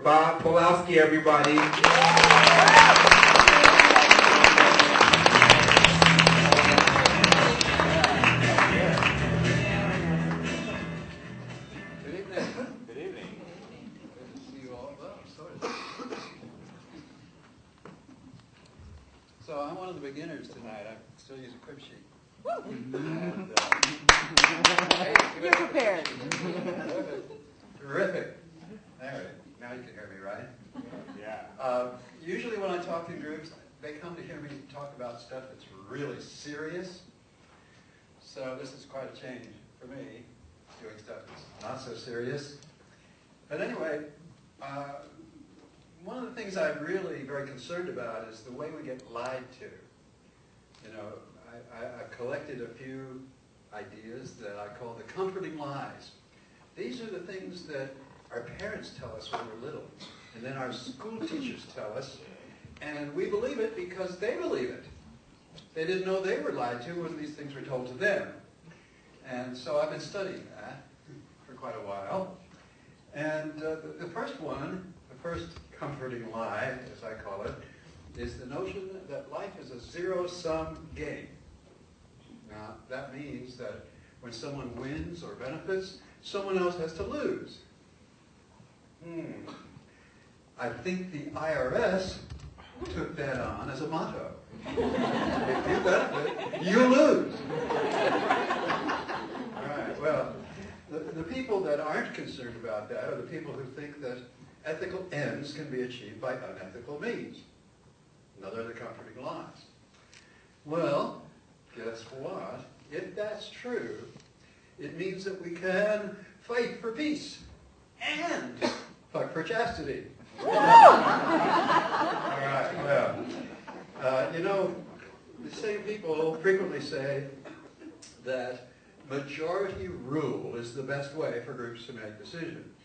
Bob Progruscie, everybody. Good evening. Good evening. Good to see you all. Well, so I'm one of the beginners tonight. I still use a crib sheet. And, You're prepared. Terrific. All right. Now you can hear me, right? Yeah. Usually when I talk in groups, they come to hear me talk about stuff that's really serious. So this is quite a change for me, doing stuff that's not so serious. But anyway, one of the things I'm really very concerned about is the way we get lied to. You know, I've collected a few ideas that I call the comforting lies. These are the things that our parents tell us when we're little, and then our school teachers tell us, and we believe it because they believe it. They didn't know they were lied to when these things were told to them. And so I've been studying that for quite a while. And the first one, the first comforting lie, as I call it, is the notion that life is a zero-sum game. Now, that means that when someone wins or benefits, someone else has to lose. I think the IRS took that on as a motto. If you benefit, you lose. All right, well, the people that aren't concerned about that are the people who think that ethical ends can be achieved by unethical means. Another of the comforting lies. Well, guess what? If that's true, it means that we can fight for peace and fight for chastity. All right, well, you know, the same people frequently say that majority rule is the best way for groups to make decisions.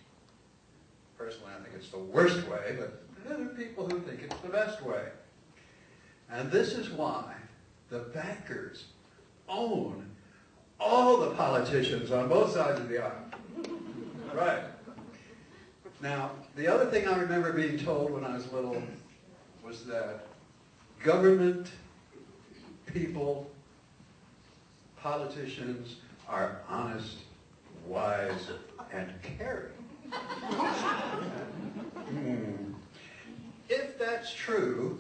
Personally, I think it's the worst way, but there are people who think it's the best way. And this is why the bankers own all the politicians on both sides of the aisle. Right. Now, the other thing I remember being told when I was little was that government, people, politicians are honest, wise, and caring. If that's true,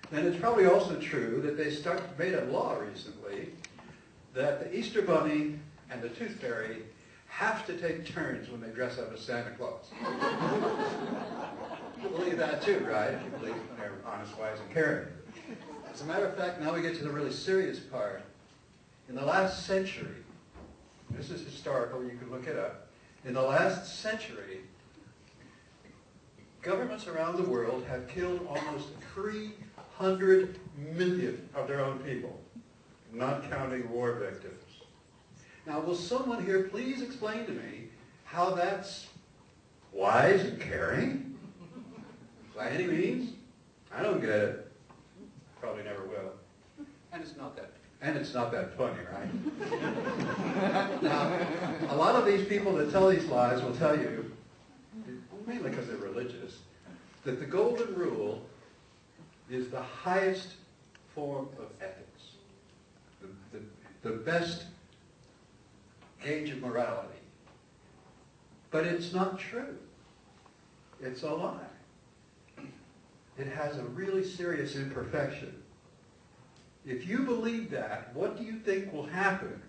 then it's probably also true that they made a law recently that the Easter Bunny and the Tooth Fairy have to take turns when they dress up as Santa Claus. You believe that too, right? If you believe they're honest, wise, and caring. As a matter of fact, now we get to the really serious part. In the last century, this is historical, you can look it up. In the last century, governments around the world have killed almost 300 million of their own people, not counting war victims. Now, will someone here please explain to me how that's wise and caring? By any means? I don't get it. Probably never will. And it's not that funny, right? Now, a lot of these people that tell these lies will tell you, mainly because they're religious, that the golden rule is the highest form of ethics, the best gauge of morality. But it's not true. It's a lie. It has a really serious imperfection. If you believe that, what do you think will happen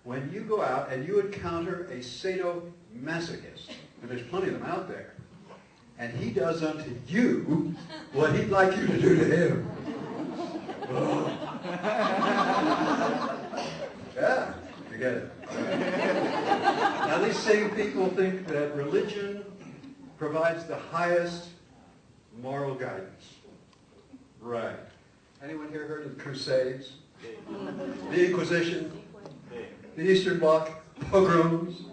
when you go out and you encounter a sadomasochist? And there's plenty of them out there. And he does unto you what he'd like you to do to him. Yeah, you get it. Now these same people think that religion provides the highest moral guidance. Right. Anyone here heard of the Crusades? The Inquisition? The Eastern Bloc pogroms?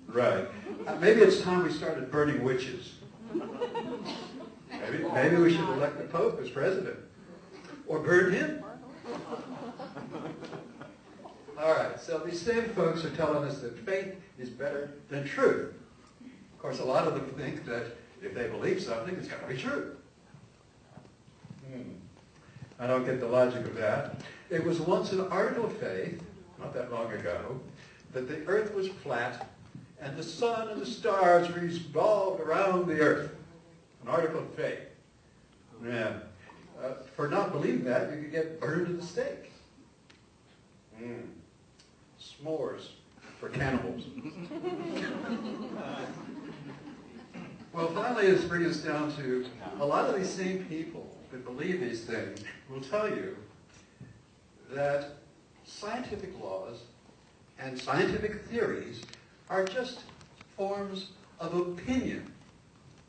Right. Maybe it's time we started burning witches. Maybe we should elect the Pope as president. Or burn him. All right, so these same folks are telling us that faith is better than truth. Of course, a lot of them think that if they believe something, it's got to be true. I don't get the logic of that. It was once an article of faith, not that long ago, that the earth was flat and the sun and the stars revolved around the earth. An article of faith. Yeah. For not believing that, you could get burned at the stake. S'mores for cannibals. Well, finally, this brings us down to a lot of these same people that believe these things will tell you that scientific laws and scientific theories are just forms of opinion.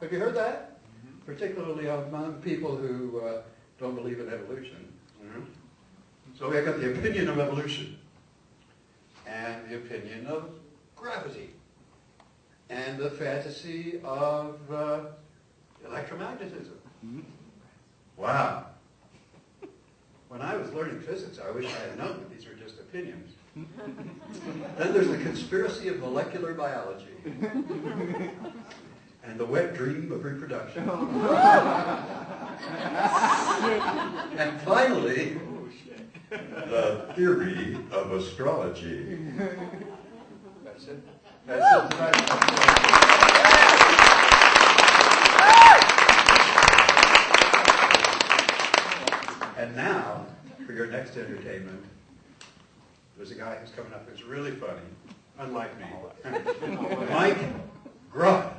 Have you heard that? Particularly among people who don't believe in evolution. So we've got the opinion of evolution, and the opinion of gravity, and the fantasy of electromagnetism. Wow. When I was learning physics, I wish I had known that these were just opinions. Then there's the conspiracy of molecular biology, and the wet dream of reproduction. And finally, the theory of astrology. That's it. That's it. And now, for your next entertainment, there's a guy who's coming up who's really funny, unlike me. Mike Grubb.